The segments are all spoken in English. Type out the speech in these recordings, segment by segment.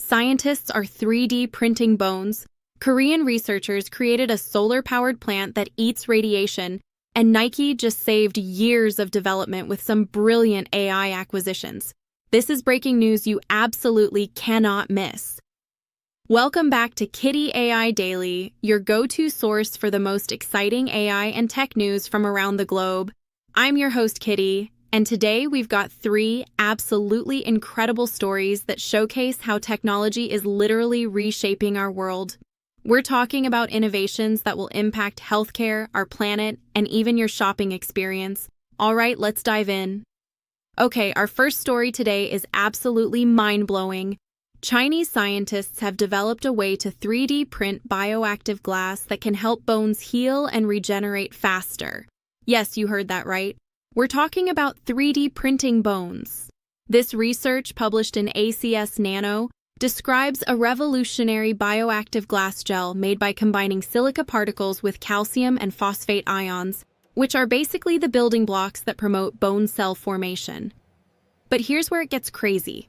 scientists are 3D printing bones. Korean researchers created a solar-powered plant that eats radiation, and Nike just saved years of development with some brilliant AI acquisitions. This is breaking news you absolutely cannot miss. Welcome back to Kitty AI Daily, your go-to source for the most exciting AI and tech news from around the globe. I'm your host, Kitty, and today we've got 3 absolutely incredible stories that showcase how technology is literally reshaping our world. We're talking about innovations that will impact healthcare, our planet, and even your shopping experience. All right, let's dive in. Okay, our first story today is absolutely mind-blowing. Chinese scientists have developed a way to 3D print bioactive glass that can help bones heal and regenerate faster. Yes, you heard that right. We're talking about 3D printing bones. This research, published in ACS Nano, describes a revolutionary bioactive glass gel made by combining silica particles with calcium and phosphate ions, which are basically the building blocks that promote bone cell formation. But here's where it gets crazy.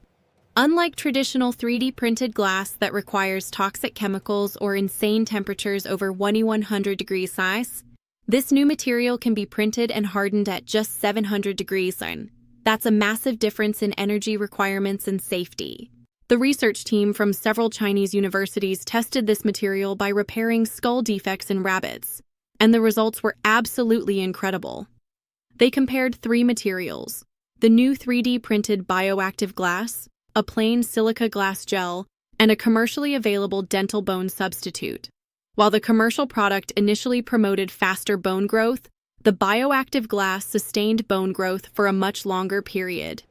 Unlike traditional 3D printed glass that requires toxic chemicals or insane temperatures over 2100 degrees Celsius, this new material can be printed and hardened at just 700 degrees Celsius. That's a massive difference in energy requirements and safety. The research team from several Chinese universities tested this material by repairing skull defects in rabbits, and the results were absolutely incredible. They compared 3 materials: the new 3D printed bioactive glass, a plain silica glass gel, and a commercially available dental bone substitute. While the commercial product initially promoted faster bone growth, the bioactive glass sustained bone growth for a much longer period.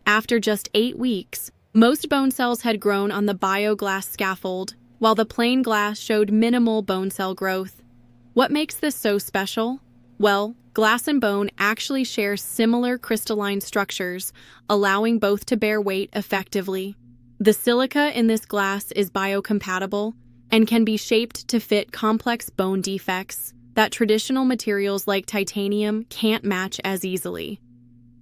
After just 8 weeks, most bone cells had grown on the bioglass scaffold, while the plain glass showed minimal bone cell growth. What makes this so special? Well, glass and bone actually share similar crystalline structures, allowing both to bear weight effectively. The silica in this glass is biocompatible and can be shaped to fit complex bone defects that traditional materials like titanium can't match as easily.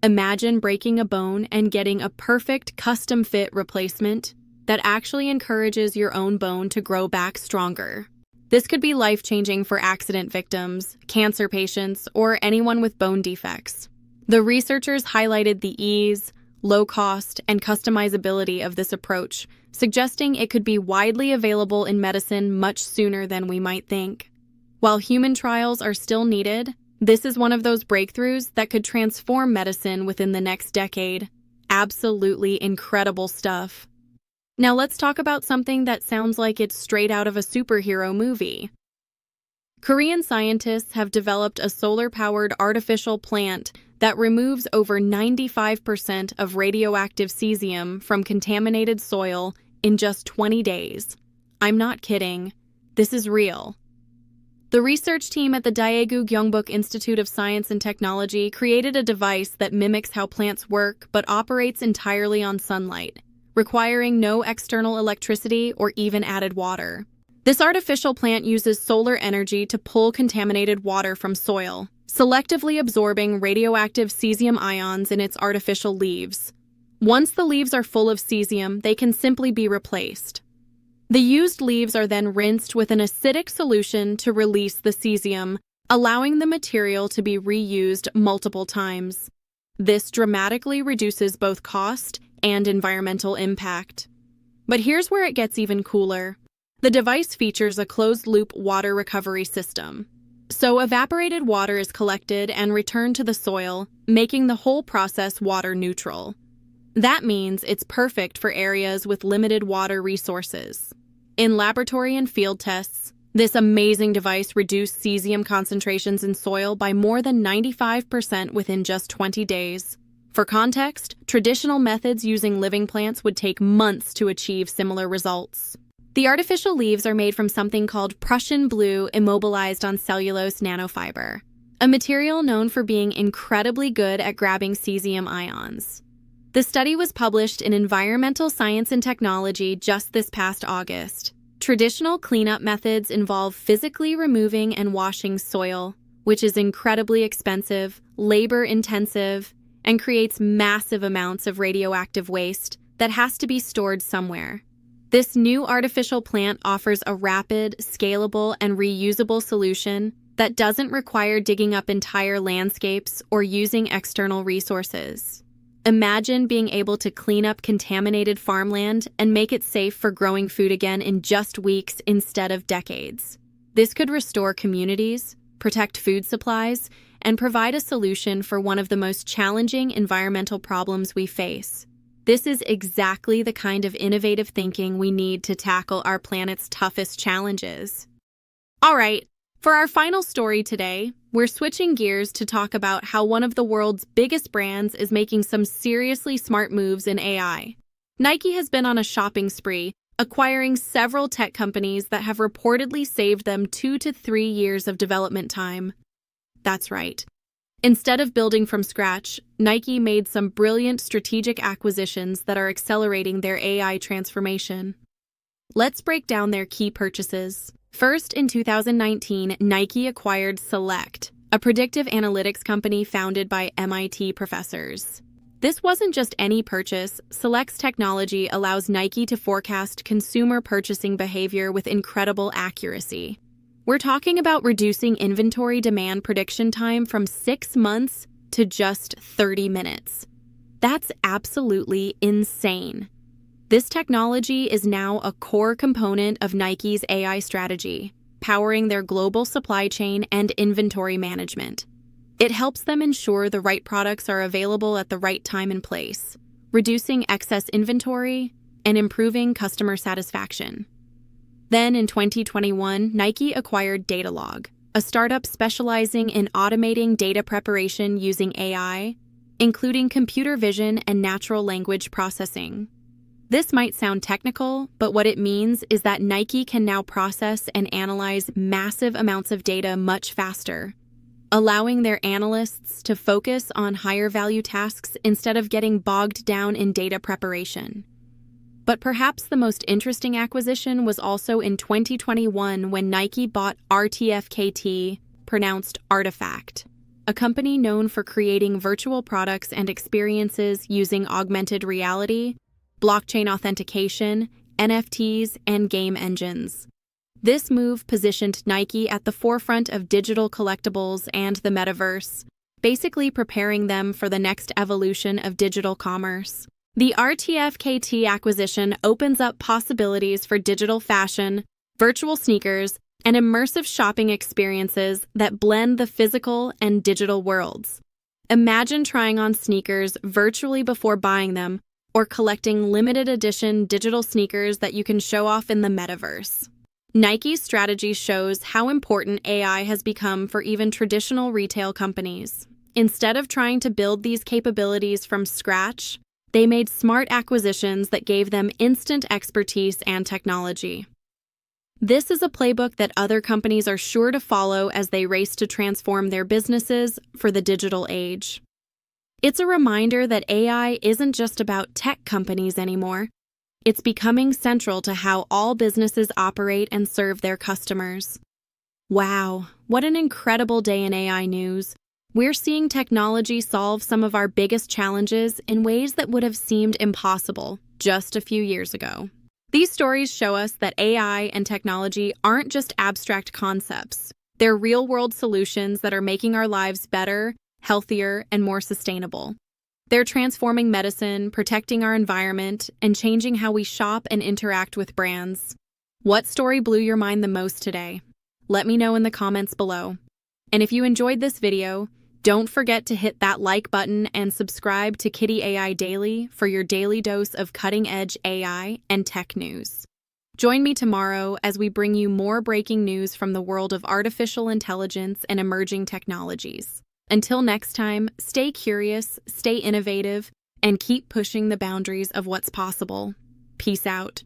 Imagine breaking a bone and getting a perfect custom-fit replacement that actually encourages your own bone to grow back stronger. This could be life-changing for accident victims, cancer patients, or anyone with bone defects. The researchers highlighted the ease, low cost, and customizability of this approach, suggesting it could be widely available in medicine much sooner than we might think. While human trials are still needed, this is one of those breakthroughs that could transform medicine within the next decade. Absolutely incredible stuff. Now let's talk about something that sounds like it's straight out of a superhero movie. Korean scientists have developed a solar-powered artificial plant that removes over 95% of radioactive cesium from contaminated soil in just 20 days. I'm not kidding. This is real. The research team at the Daegu Gyeongbuk Institute of Science and Technology created a device that mimics how plants work but operates entirely on sunlight, requiring no external electricity or even added water. This artificial plant uses solar energy to pull contaminated water from soil, selectively absorbing radioactive cesium ions in its artificial leaves. Once the leaves are full of cesium, they can simply be replaced. The used leaves are then rinsed with an acidic solution to release the cesium, allowing the material to be reused multiple times. This dramatically reduces both cost and environmental impact. But here's where it gets even cooler. The device features a closed-loop water recovery system. So evaporated water is collected and returned to the soil, making the whole process water neutral. That means it's perfect for areas with limited water resources. In laboratory and field tests, this amazing device reduced cesium concentrations in soil by more than 95% within just 20 days. For context, traditional methods using living plants would take months to achieve similar results. The artificial leaves are made from something called Prussian blue immobilized on cellulose nanofiber, a material known for being incredibly good at grabbing cesium ions. The study was published in Environmental Science and Technology just this past August. Traditional cleanup methods involve physically removing and washing soil, which is incredibly expensive, labor-intensive, and creates massive amounts of radioactive waste that has to be stored somewhere. This new artificial plant offers a rapid, scalable, and reusable solution that doesn't require digging up entire landscapes or using external resources. Imagine being able to clean up contaminated farmland and make it safe for growing food again in just weeks instead of decades. This could restore communities, protect food supplies, and provide a solution for one of the most challenging environmental problems we face. This is exactly the kind of innovative thinking we need to tackle our planet's toughest challenges. All right, for our final story today, we're switching gears to talk about how one of the world's biggest brands is making some seriously smart moves in AI. Nike has been on a shopping spree, acquiring several tech companies that have reportedly saved them 2 to 3 years of development time. That's right. Instead of building from scratch, Nike made some brilliant strategic acquisitions that are accelerating their AI transformation. Let's break down their key purchases. First, in 2019, Nike acquired Select, a predictive analytics company founded by MIT professors. This wasn't just any purchase. Select's technology allows Nike to forecast consumer purchasing behavior with incredible accuracy. We're talking about reducing inventory demand prediction time from 6 months to just 30 minutes. That's absolutely insane. This technology is now a core component of Nike's AI strategy, powering their global supply chain and inventory management. It helps them ensure the right products are available at the right time and place, reducing excess inventory and improving customer satisfaction. Then in 2021, Nike acquired Datalog, a startup specializing in automating data preparation using AI, including computer vision and natural language processing. This might sound technical, but what it means is that Nike can now process and analyze massive amounts of data much faster, allowing their analysts to focus on higher value tasks instead of getting bogged down in data preparation. But perhaps the most interesting acquisition was also in 2021 when Nike bought RTFKT, pronounced Artifact, a company known for creating virtual products and experiences using augmented reality, blockchain authentication, NFTs, and game engines. This move positioned Nike at the forefront of digital collectibles and the metaverse, basically preparing them for the next evolution of digital commerce. The RTFKT acquisition opens up possibilities for digital fashion, virtual sneakers, and immersive shopping experiences that blend the physical and digital worlds. Imagine trying on sneakers virtually before buying them, or collecting limited edition digital sneakers that you can show off in the metaverse. Nike's strategy shows how important AI has become for even traditional retail companies. Instead of trying to build these capabilities from scratch, they made smart acquisitions that gave them instant expertise and technology. This is a playbook that other companies are sure to follow as they race to transform their businesses for the digital age. It's a reminder that AI isn't just about tech companies anymore. It's becoming central to how all businesses operate and serve their customers. Wow, what an incredible day in AI news. We're seeing technology solve some of our biggest challenges in ways that would have seemed impossible just a few years ago. These stories show us that AI and technology aren't just abstract concepts. They're real-world solutions that are making our lives better, healthier, and more sustainable. They're transforming medicine, protecting our environment, and changing how we shop and interact with brands. What story blew your mind the most today? Let me know in the comments below. And if you enjoyed this video, don't forget to hit that like button and subscribe to Kitty AI Daily for your daily dose of cutting-edge AI and tech news. Join me tomorrow as we bring you more breaking news from the world of artificial intelligence and emerging technologies. Until next time, stay curious, stay innovative, and keep pushing the boundaries of what's possible. Peace out.